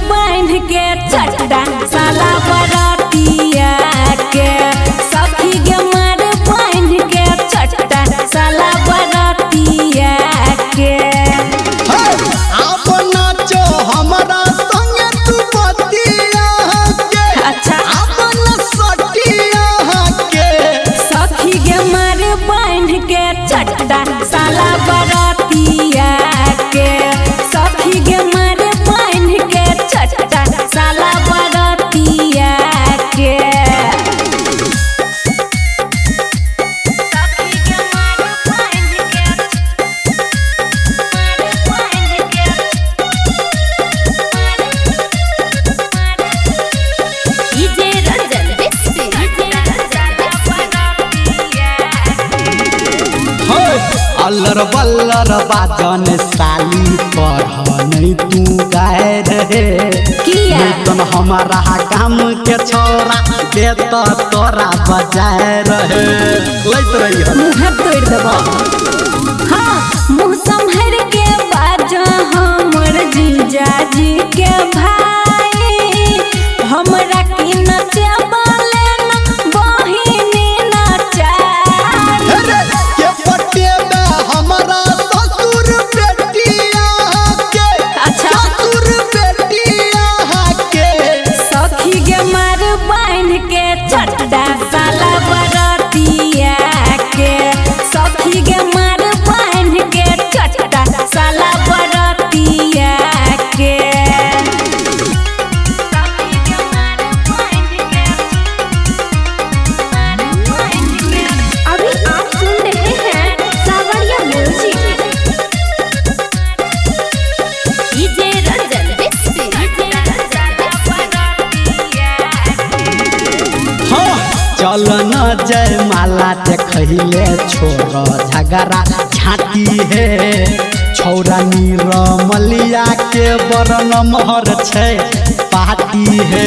बांध के चट्टा साला बरातिया के सखी के मार बांध के चट्टा साला बरातिया के अपना चो हमरा संगे तू बतिया के अच्छा अपना सटिया के सखी के मार बांध के चट्टा साला बरातिया के सखी के मार बांध के चट्टा साला बरातिया के अल्लर बल्लर बाजन साली पर नहीं तू गाय रहे किया तन हमारा काम के छोरा देत तोरा बजाय रहे लैत रही मुँह तोड़ देबो हाँ मुँह संभर के बाजा हमर जीजा जी के भाई हमरा की नचबले न बहिनी नचाई के पट्टे में हमारा ससुर बेटिया के अच्छा ससुर बेटिया के सखी के मार बांध के चट्टा साला बरातिया के सखी के मार बांध के चट्टा साला बरातिया के अभी आप सुन रहे हैं सावरिया म्यूजिक डीजे रंजन चल न जय माला देखले छोरा झगड़ा झाटी है छौरा नीरमलिया के बरन महर छै पार्टी है